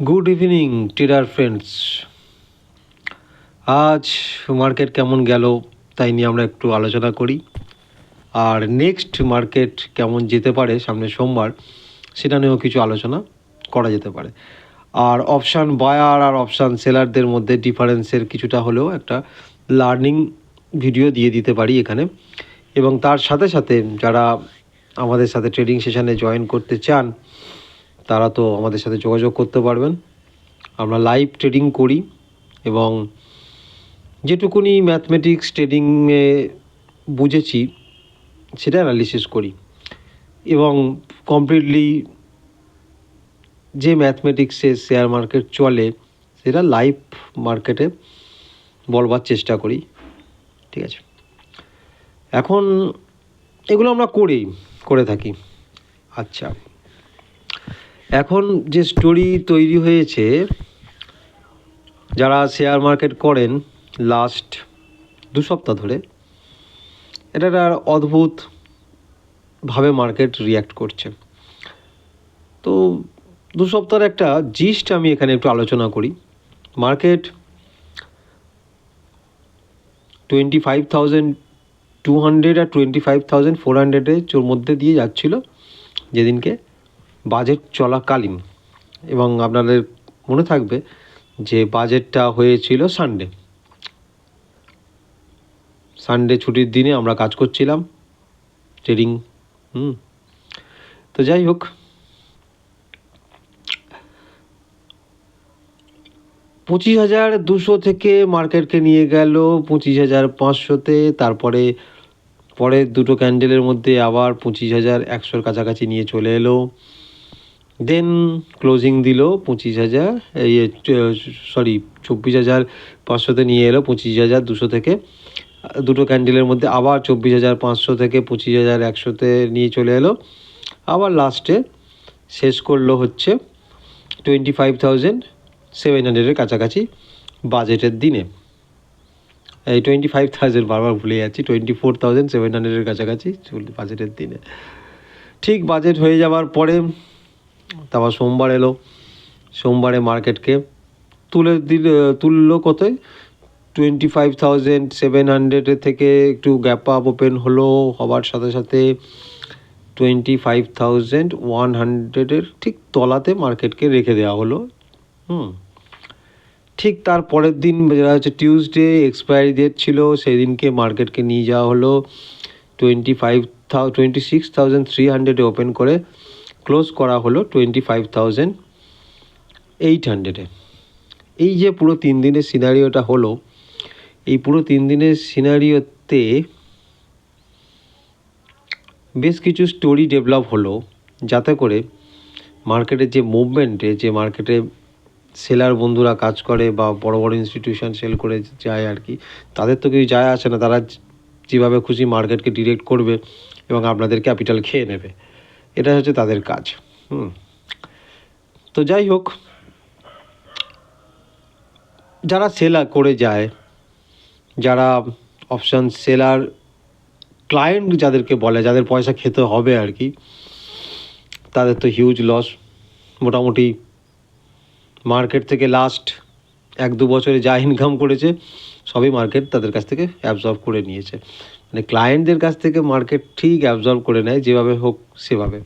Good evening trader friends. আজ market কেমন গেল তাই নিয়ে আমরা একটু আলোচনা করি, আর নেক্সট মার্কেট কেমন যেতে পারে সামনে সোমবার সেটা নিয়েও কিছু আলোচনা করা যেতে পারে। আর অপশান বায়ার আর অপশান সেলারদের মধ্যে ডিফারেন্সের কিছুটা হলেও একটা লার্নিং ভিডিও দিয়ে দিতে পারি এখানে। এবং তার সাথে সাথে যারা আমাদের সাথে ট্রেডিং সেশানে জয়েন করতে চান তারা তো আমাদের সাথে যোগাযোগ করতে পারবেন। আমরা লাইভ ট্রেডিং করি এবং যেটুকুনি ম্যাথমেটিক্স ট্রেডিংয়ে বুঝেছি সেটা অ্যানালিসিস করি, এবং কমপ্লিটলি যে ম্যাথমেটিক্সে শেয়ার মার্কেট চলে সেটা লাইভ মার্কেটে বলবার চেষ্টা করি। ঠিক আছে, এখন এগুলো আমরা করে থাকি। আচ্ছা, এখন যে স্টোরি তৈরি হয়েছে, যারা শেয়ার মার্কেট করেন লাস্ট 2 সপ্তাহ ধরে, এটা একটা অদ্ভুতভাবে মার্কেট রিয়্যাক্ট করছে। তো 2 সপ্তাহের একটা জিস্ট আমি এখানে একটু আলোচনা করি। মার্কেট 25,200 আর 25,400 মধ্যে দিয়ে যাচ্ছিল যেদিনকে বাজেট চলাকালীন, এবং আপনাদের মনে থাকবে যে বাজেটটা হয়েছিল সানডে ছুটির দিনে আমরা কাজ করছিলাম ট্রেডিং। তো যাই হোক, 25,200 থেকে মার্কেটকে নিয়ে গেল 25,500-তে, তারপরে পরের দুটো ক্যান্ডেলের মধ্যে আবার 25,100-র কাছাকাছি নিয়ে চলে এলো। দেন ক্লোজিং দিল 24,500-তে নিয়ে এলো 25,200 থেকে। দুটো ক্যান্ডেলের মধ্যে আবার 24,500 থেকে 25,100-তে নিয়ে চলে এলো। আবার লাস্টে শেষ করলো হচ্ছে 25,700-এর কাছাকাছি বাজেটের দিনে। এই 25,000 বারবার ভুলে যাচ্ছি, 24,700-এর কাছাকাছি বাজেটের দিনে। ঠিক বাজেট হয়ে যাওয়ার পরে তারপর সোমবার এলো। সোমবারে মার্কেটকে তুললো কোথায় 25,700 থেকে একটু গ্যাপ আপ ওপেন হলো, হবার সাথে সাথে 25,100-এর ঠিক তলাতে মার্কেটকে রেখে দেওয়া হলো। ঠিক তার পরের দিন যেটা হচ্ছে টিউসডে, এক্সপায়ারি ডেট ছিল, সেই দিনকে মার্কেটকে নিয়ে যাওয়া হলো 26,300-এ ওপেন করে ক্লোজ করা হলো 25,800-এ। এই যে পুরো 3 দিনের সিনারিওটা হলো, এই পুরো 3 দিনের সিনারিওতে বেশ কিছু স্টোরি ডেভেলপ হলো, যাতে করে মার্কেটের যে মুভমেন্টে, যে মার্কেটে সেলার বন্ধুরা কাজ করে বা বড় বড় ইনস্টিটিউশন সেল করে যায় আর কি, তাদের তো কিছু যায় আসে না। তারা যেভাবে খুশি মার্কেটকে ডিরেক্ট করবে এবং আপনাদের ক্যাপিটাল খেয়ে নেবে, এটা হচ্ছে তাদের কাজ। তো যাই হোক, যারা সেলার করে যায়, যারা অপশান সেলার ক্লায়েন্ট যাদেরকে বলে, যাদের পয়সা খেতে হবে আর কি, তাদের তো হিউজ লস। মোটামুটি মার্কেট থেকে লাস্ট 1-2 বছরে যা ইনকাম করেছে সবই মার্কেট তাদের কাছ থেকে অ্যাবজর্ব করে নিয়েছে। মানে ক্লায়েন্টদের কাছ থেকে মার্কেট ঠিক অ্যাবজর্ব করে নেয় যেভাবে হোক সেভাবে।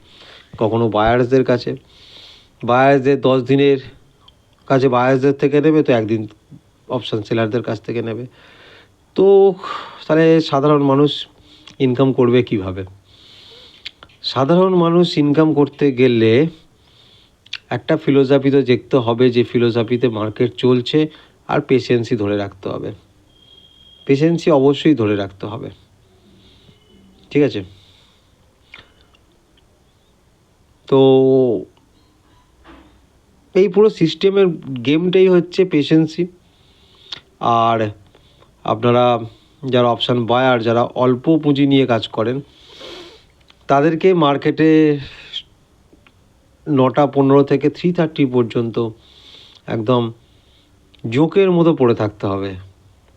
কখনো বায়ার্সদের 10 দিনের কাছে বায়ার্সদের থেকে নেবে, তো 1 দিন অপশান সেলারদের কাছ থেকে নেবে। তো তাহলে সাধারণ মানুষ ইনকাম করবে কিভাবে? সাধারণ মানুষ ইনকাম করতে গেলে একটা ফিলোসফি তো দেখতে হবে, যে ফিলোসফিতে মার্কেট চলছে, আর পেশেন্সি ধরে রাখতে হবে। পেশেন্সি অবশ্যই ধরে রাখতে হবে, ঠিক আছে? তো এই পুরো সিস্টেমের গেমটাই হচ্ছে পেশেন্সি। আর আপনারা যারা অপশান বায়ার, যারা অল্প পুঁজি নিয়ে কাজ করেন, তাদেরকে মার্কেটে 9:15 থেকে 3:30 পর্যন্ত একদম জোকের মতো পড়ে থাকতে হবে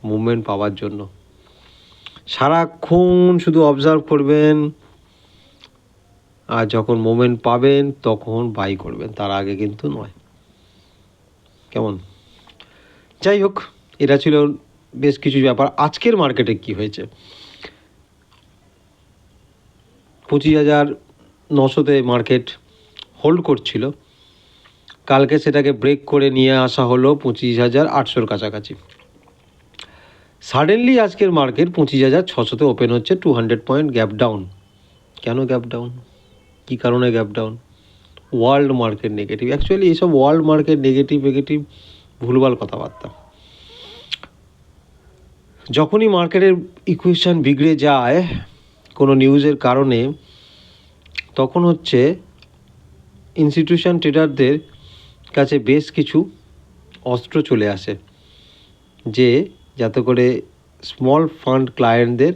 মুভমেন্ট পাওয়ার জন্য। সারাক্ষণ শুধু অবজার্ভ করবেন, আর যখন মুভমেন্ট পাবেন তখন বাই করবেন, তার আগে কিন্তু নয়। কেমন? যাই হোক, এটা ছিল বেশ কিছু ব্যাপার। আজকের মার্কেটে কি হয়েছে, 25,900-তে মার্কেট হোল্ড করছিল, কালকে সেটাকে ব্রেক করে নিয়ে আসা হলো 25,800-র কাছাকাছি। সাডেনলি আজকের মার্কেট 25,600-তে ওপেন হচ্ছে, 200 পয়েন্ট গ্যাপ ডাউন। কেন গ্যাপ ডাউন, কী কারণে gap down? World market negative. Actually এইসব ওয়ার্ল্ড মার্কেট নেগেটিভ ভুলভাল কথাবার্তা। যখনই মার্কেটের ইকুয়েশন বিগড়ে যায় কোনো নিউজের কারণে, তখন হচ্ছে ইনস্টিটিউশন ট্রেডারদের কাছে বেশ কিছু অস্ত্র চলে আসে, যে যাতে করে স্মল ফান্ড ক্লায়েন্টদের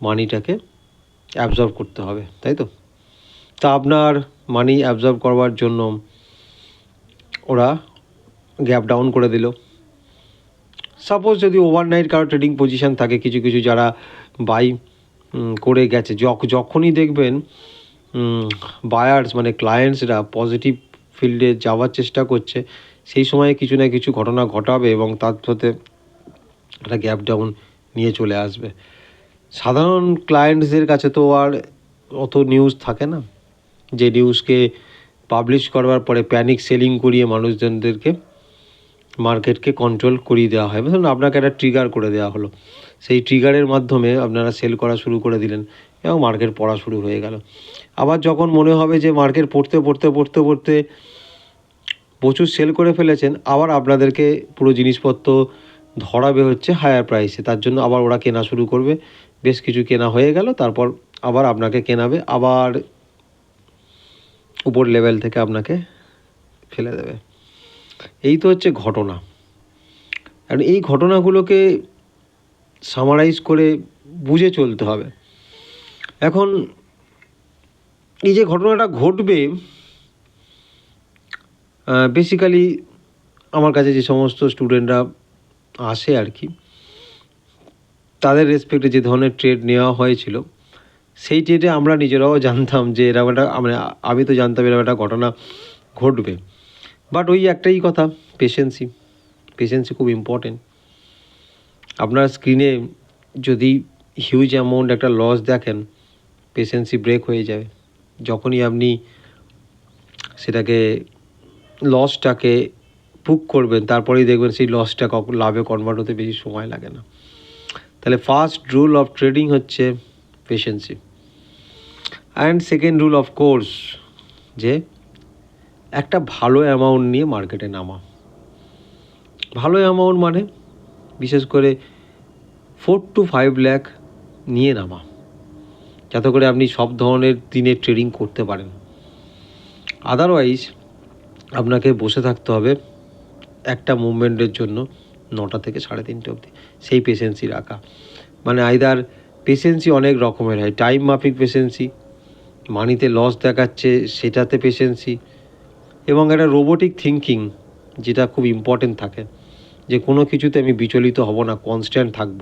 মানিটাকে অ্যাবজর্ব করতে হবে, তাই তো? তা আপনার মানি অ্যাবজর্ব করবার জন্য ওরা গ্যাপ ডাউন করে দিল। সাপোজ যদি ওভারনাইট কারো ট্রেডিং পজিশান থাকে, কিছু কিছু যারা বাই করে গেছে, যখনই দেখবেন বায়ার্স মানে ক্লায়েন্টসরা পজিটিভ ফিল্ডে যাওয়ার চেষ্টা করছে, সেই সময়ে কিছু না কিছু ঘটনা ঘটাবে এবং তার সাথে একটা গ্যাপ ডাউন নিয়ে চলে আসবে। সাধারণ ক্লায়েন্টসদের কাছে তো আর অত নিউজ থাকে না, যে নিউজকে পাবলিশ করবার পরে প্যানিক সেলিং করিয়ে মানুষজনদেরকে মার্কেটকে কন্ট্রোল করিয়ে দেওয়া হয়। ধরুন আপনাকে একটা ট্রিগার করে দেওয়া হলো, সেই ট্রিগারের মাধ্যমে আপনারা সেল করা শুরু করে দিলেন এবং মার্কেট পড়া শুরু হয়ে গেল। আবার যখন মনে হবে যে মার্কেট পড়তে প্রচুর সেল করে ফেলেছেন, আবার আপনাদেরকে পুরো জিনিসপত্র ধরাবে হচ্ছে হায়ার প্রাইসে, তার জন্য আবার ওরা কেনা শুরু করবে। বেশ কিছু কেনা হয়ে গেল, তারপর আবার আপনাকে কেনাবে, আবার উপর লেভেল থেকে আপনাকে ফেলে দেবে। এই তো হচ্ছে ঘটনা। আর এই ঘটনাগুলোকে সামারাইজ করে বুঝে চলতে হবে। এখন এই যে ঘটনাটা ঘটবে, বেসিক্যালি আমার কাছে যে সমস্ত স্টুডেন্টরা আসে আর কি, তাদের রেসপেক্টে যে ধরনের ট্রেড নেওয়া হয়েছিল, সেই ট্রেডে আমরা নিজেরাও জানতাম যে এরকম একটা, আমি তো জানতাম এরকম একটা ঘটনা ঘটবে। বাট ওই একটাই কথা, পেশেন্সি খুব ইম্পর্টেন্ট। আপনার স্ক্রিনে যদি হিউজ অ্যামাউন্ট একটা লস দেখেন, পেশেন্সি ব্রেক হয়ে যাবে। যখনই আপনি সেটাকে লসটাকে বুক করবেন, তারপরেই দেখবেন সেই লসটা লাভে কনভার্ট হতে বেশি সময় লাগে না। তাহলে ফার্স্ট রুল অফ ট্রেডিং হচ্ছে patience. And second rule of course, যে একটা ভালো অ্যামাউন্ট নিয়ে মার্কেটে নামা। ভালো অ্যামাউন্ট মানে বিশেষ করে 4 to 5 লাখ নিয়ে নামা, যাতে করে আপনি সব ধরনের দিনে ট্রেডিং করতে পারেন। আদারওয়াইজ আপনাকে বসে থাকতে হবে একটা মুভমেন্টের জন্য 9টা থেকে 3:30 অবধি, সেই পেশেন্সি রাখা। মানে আইদার পেশেন্সি অনেক রকমের হয়, টাইম মাফিক পেশেন্সি, মানিতে লস দেখাচ্ছে সেটাতে পেশেন্সি, এবং একটা রোবোটিক থিঙ্কিং যেটা খুব ইম্পর্টেন্ট থাকে, যে কোনো কিছুতে আমি বিচলিত হব না, কনস্ট্যান্ট থাকব।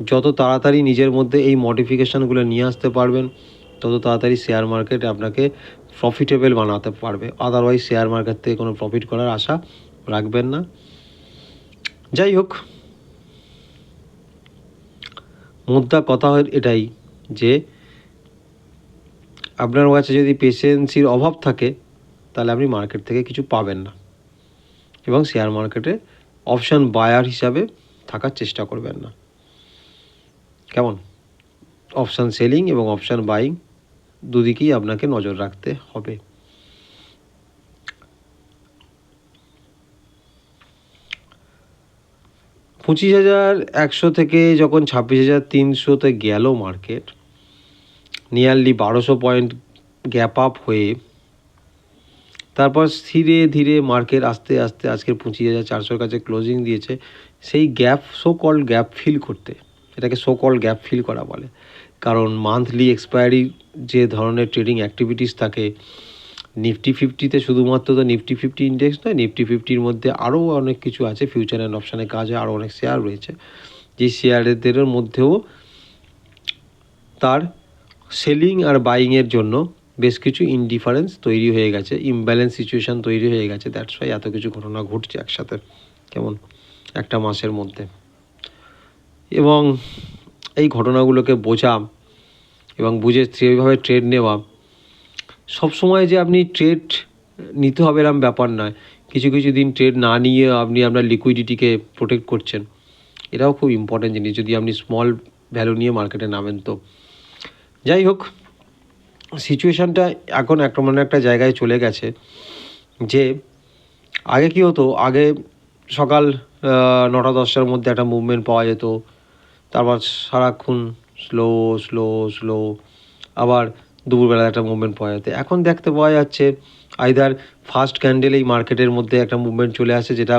যত তাড়াতাড়ি নিজের মধ্যে এই মডিফিকেশানগুলো নিয়ে আসতে পারবেন, তত তাড়াতাড়ি শেয়ার মার্কেট আপনাকে প্রফিটেবল বানাতে পারবে। আদারওয়াইজ শেয়ার মার্কেট থেকে কোনো প্রফিট করার আশা রাখবেন না। যাই হোক, মুদ্রা কথা এটাই যে আপনার কাছে যদি পেশেন্সির অভাব থাকে, তাহলে আপনি মার্কেট থেকে কিছু পাবেন না, এবং শেয়ার মার্কেটে অপশান বায়ার হিসাবে থাকার চেষ্টা করবেন না। কেমন? অপশান সেলিং এবং অপশান বাইং দুদিকেই আপনাকে নজর রাখতে হবে। $25,100 থেকে যখন 26,300-তে গেল market, nearly 1200 point gap up হয়ে, তারপর ধীরে ধীরে মার্কেট আস্তে আস্তে আজকের 25,400-র কাছে ক্লোজিং দিয়েছে। সেই gap, so called gap fill করতে, এটাকে সো কল্ড গ্যাপ ফিল করা বলে, কারণ মান্থলি এক্সপায়ারি যে ধরনের ট্রেডিং অ্যাক্টিভিটিস থাকে, নিফটি 50-তে শুধুমাত্র তো নিফটি 50 ইন্ডেক্স নয়, নিফটি 50-র মধ্যে আরও অনেক কিছু আছে, ফিউচার অ্যান্ড অপশানে কাজ হয়, আরও অনেক শেয়ার রয়েছে, যে শেয়ারদের মধ্যেও তার সেলিং আর বাইংয়ের জন্য বেশ কিছু ইনডিফারেন্স তৈরি হয়ে গেছে, ইমব্যালেন্স সিচুয়েশান তৈরি হয়ে গেছে, দ্যাটস ওয়াই এত কিছু ঘটনা ঘটছে একসাথে, কেমন একটা মাসের মধ্যে। এবং এই ঘটনাগুলোকে বোঝা এবং বুঝে সেইভাবে ট্রেড নেওয়া, সবসময় যে আপনি ট্রেড নিতে হবে এরকম ব্যাপার নয়, কিছু কিছু দিন ট্রেড না নিয়ে আপনি আপনার লিকুইডিটিকে প্রোটেক্ট করছেন, এটাও খুব ইম্পর্ট্যান্ট জিনিস যদি আপনি স্মল ভ্যালু নিয়ে মার্কেটে নামেন। তো যাই হোক, সিচুয়েশানটা এখন একটা জায়গায় চলে গেছে যে আগে কী হতো, আগে সকাল 9টা-10টার মধ্যে একটা মুভমেন্ট পাওয়া যেত, তারপর সারাক্ষণ স্লো স্লো স্লো, আবার দুপুরবেলা একটা মুভমেন্ট পাওয়া যেত। এখন দেখতে পাওয়া যাচ্ছে আইদার ফার্স্ট ক্যান্ডেলেই মার্কেটের মধ্যে একটা মুভমেন্ট চলে আসে, যেটা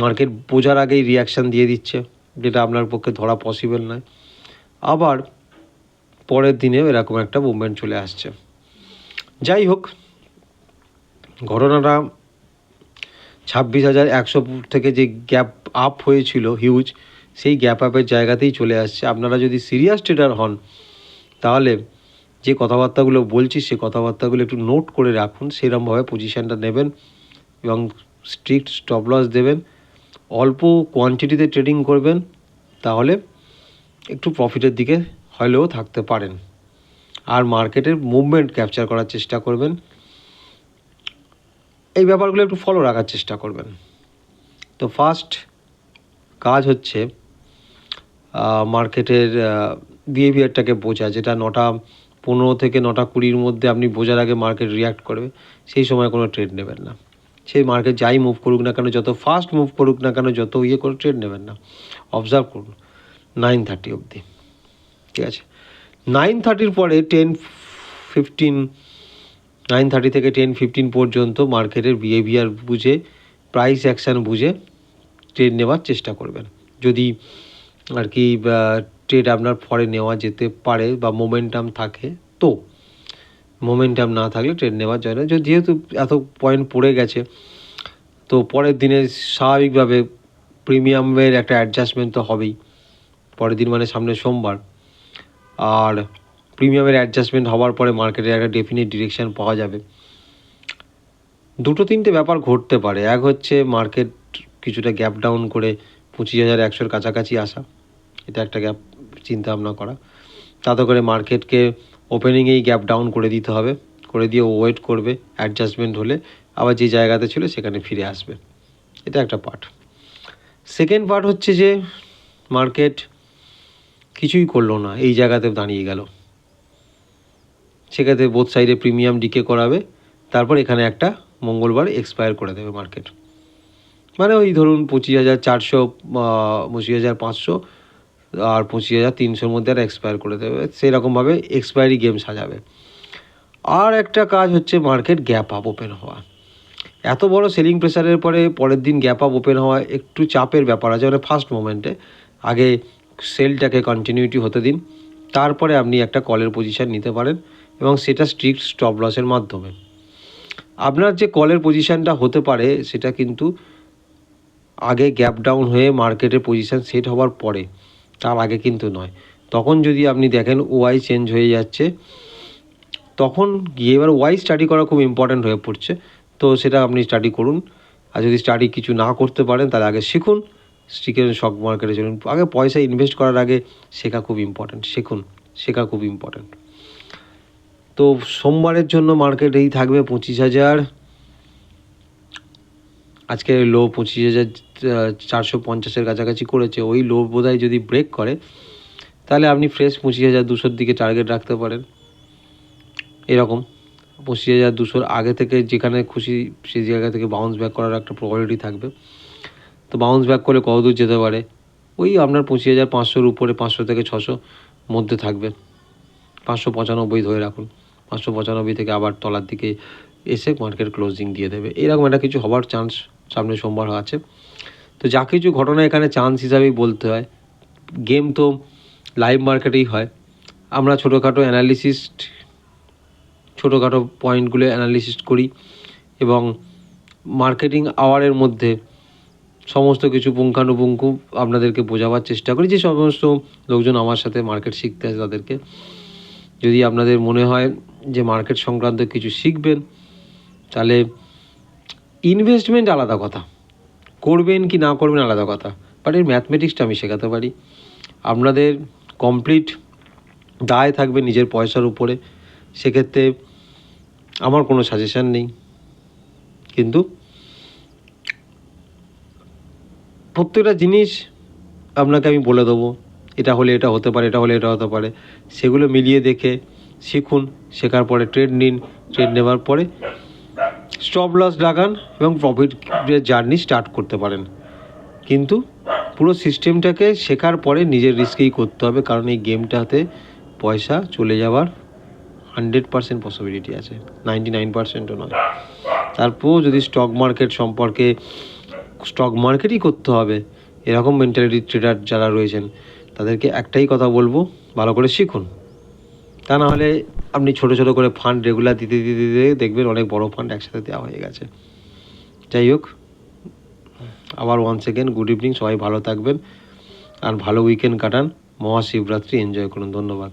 মার্কেট বোঝার আগেই রিয়াকশান দিয়ে দিচ্ছে, যেটা আপনার পক্ষে ধরা পসিবল নয়। আবার পরের দিনেও এরকম একটা মুভমেন্ট চলে আসছে। যাই হোক, ঘটনাটা 26,100 থেকে যে গ্যাপ আপ হয়েছিল হিউজ, সেই গ্যাপ আপের জায়গাতেই চলে আসছে। আপনারা যদি সিরিয়াস ট্রেডার হন তাহলে যে কথাবার্তাগুলো বলছি সে কথাবার্তাগুলো একটু নোট করে রাখুন, সেরকমভাবে পজিশানটা নেবেন এবং স্ট্রিক্ট স্টপ লস দেবেন, অল্প কোয়ান্টিটিতে ট্রেডিং করবেন, তাহলে একটু প্রফিটের দিকে হলেও থাকতে পারেন। আর মার্কেটের মুভমেন্ট ক্যাপচার করার চেষ্টা করবেন, এই ব্যাপারগুলো একটু ফলো রাখার চেষ্টা করবেন। তো ফার্স্ট কাজ হচ্ছে মার্কেটের বিহেভিয়ারটাকে বোঝা, যেটা 9:15 থেকে 9:20 মধ্যে আপনি বোঝার আগে মার্কেট রিয়াক্ট করবে, সেই সময় কোনো ট্রেড নেবেন না। সেই মার্কেট যাই মুভ করুক না কেন, যত ফাস্ট মুভ করুক না কেন, যত করে ট্রেড নেবেন না, অবজার্ভ করুন 9:30 অবধি, ঠিক আছে? 9:30 পরে 10:15, 9:30 থেকে 10:15 পর্যন্ত মার্কেটের বিহেভিয়ার বুঝে, প্রাইস অ্যাকশান বুঝে ট্রেড নেওয়ার চেষ্টা করবেন। যদি আর কি ট্রেড আপনার পরে নেওয়া যেতে পারে বা মোমেন্টাম থাকে, তো মোমেন্টাম না থাকলে ট্রেড নেওয়া যায় না। যেহেতু এত পয়েন্ট পড়ে গেছে, তো পরের দিনে স্বাভাবিকভাবে প্রিমিয়ামের একটা অ্যাডজাস্টমেন্ট তো হবেই। পরের দিন মানে সামনে সোমবার, আর প্রিমিয়ামের অ্যাডজাস্টমেন্ট হওয়ার পরে মার্কেটের একটা ডেফিনিট ডিরেকশান পাওয়া যাবে। 2-3টে ব্যাপার ঘটতে পারে। এক হচ্ছে মার্কেট কিছুটা গ্যাপ ডাউন করে 25,100-র কাছাকাছি আসা, এটা একটা গ্যাপ চিন্তা ভাবনা করা। তাতে করে মার্কেটকে ওপেনিংয়েই গ্যাপ ডাউন করে দিতে হবে, করে দিয়ে ওয়েট করবে, অ্যাডজাস্টমেন্ট হলে আবার যে জায়গাতে ছিল সেখানে ফিরে আসবে, এটা একটা পার্ট। সেকেন্ড পার্ট হচ্ছে যে মার্কেট কিছুই করলো না, এই জায়গাতে দাঁড়িয়ে গেল, সেক্ষেত্রে বোথ সাইডে প্রিমিয়াম ডিকে করাবে, তারপর এখানে একটা মঙ্গলবার এক্সপায়ার করে দেবে মার্কেট, মানে ওই ধরুন 25,400, 25,500 আর 25,300-র মধ্যে একটা এক্সপায়ার করে দেবে, সেরকমভাবে এক্সপায়ারি গেম সাজাবে। আর একটা কাজ হচ্ছে মার্কেট গ্যাপ আপ ওপেন হওয়া। এত বড় সেলিং প্রেসারের পরে পরের দিন গ্যাপ আপ ওপেন হওয়া একটু চাপের ব্যাপার আছে, মানে ফার্স্ট মোমেন্টে আগে সেলটাকে কন্টিনিউটি হতে দিন, তারপরে আপনি একটা কলের পজিশান নিতে পারেন, এবং সেটা স্ট্রিক্ট স্টপ লসের মাধ্যমে। আপনার যে কলের পজিশানটা হতে পারে সেটা কিন্তু আগে গ্যাপ ডাউন হয়ে মার্কেটের পজিশান সেট হওয়ার পরে, তার আগে কিন্তু নয়। তখন যদি আপনি দেখেন ওয়াই চেঞ্জ হয়ে যাচ্ছে, তখন গিয়ে এবার ওয়াই স্টাডি করা খুব ইম্পর্ট্যান্ট হয়ে পড়ছে, তো সেটা আপনি স্টাডি করুন। আর যদি স্টাডি কিছু না করতে পারেন তাহলে আগে শিখুন, শিখে স্টক মার্কেটে চলুন। আগে পয়সা ইনভেস্ট করার আগে শেখা খুব ইম্পর্ট্যান্ট, শেখা খুব ইম্পর্ট্যান্ট। তো সোমবারের জন্য মার্কেট এই থাকবে 25,000, আজকে লো 25,450-এর কাছাকাছি করেছে, ওই লো বোধহয় যদি ব্রেক করে তাহলে আপনি ফ্রেশ 25,200-র দিকে টার্গেট রাখতে পারেন। এরকম 25,200-র আগে থেকে যেখানে খুশি সেই জায়গা থেকে বাউন্স ব্যাক করার একটা প্রবাবিলিটি থাকবে। তো বাউন্স ব্যাক করে কতদূর যেতে পারে, ওই আপনার 25,500-র উপরে, 500 থেকে 600 মধ্যে থাকবে, 595 ধরে রাখুন। 595 থেকে আবার তলার দিকে এসে মার্কেট ক্লোজিং দিয়ে দেবে, এরকম একটা কিছু হওয়ার চান্স সামনে সোমবার আছে। তো যা কিছু ঘটনা এখানে চান্স হিসাবেই বলতে হয়, গেম তো লাইভ মার্কেটেই হয়। আমরা ছোটোখাটো পয়েন্টগুলো অ্যানালিসিস করি এবং মার্কেটিং আওয়ারের মধ্যে সমস্ত কিছু পুঙ্খানুপুঙ্খু আপনাদেরকে বোঝাবার চেষ্টা করি, যে সমস্ত লোকজন আমার সাথে মার্কেট শিখতে আসে তাদেরকে, যদি আপনাদের মনে হয় যে মার্কেট সংক্রান্ত কিছু শিখবেন, তাহলে ইনভেস্টমেন্ট আলাদা কথা, করবেন কি না করবেন আলাদা কথা, বাট এর ম্যাথমেটিক্সটা আমি শেখাতে পারি। আপনাদের কমপ্লিট দায় থাকবে নিজের পয়সার উপরে, সেক্ষেত্রে আমার কোনো সাজেশান নেই। কিন্তু প্রত্যেকটা জিনিস আপনাকে আমি বলে দেবো, এটা হলে এটা হতে পারে, এটা হলে এটা হতে পারে, সেগুলো মিলিয়ে দেখে শিখুন। শেখার পরে ট্রেড নিন, ট্রেড নেওয়ার পরে স্টপ লস লাগান এবং প্রফিটের জার্নি স্টার্ট করতে পারেন। কিন্তু পুরো সিস্টেমটাকে শেখার পরে নিজের রিস্কেই করতে হবে, কারণ এই গেমটাতে পয়সা চলে যাওয়ার 100% পসিবিলিটি আছে, 99%ও নয়। তারপর যদি স্টক মার্কেট সম্পর্কে, স্টক মার্কেটই করতে হবে এরকম মেন্টালিটি ট্রেডার যারা রয়েছেন, তাদেরকে একটাই কথা বলবো, ভালো করে শিখুন। তা না হলে আপনি ছোটো ছোটো করে ফান্ড রেগুলার দিতে দিতে দিতে দেখবেন অনেক বড় ফান্ড একসাথে দেওয়া হয়ে গেছে। যাই হোক, আবার ওয়ান সেকেন্ড গুড ইভিনিং, সবাই ভালো থাকবেন আর ভালো উইকেন্ড কাটান, মহাশিবরাত্রি এনজয় করুন। ধন্যবাদ।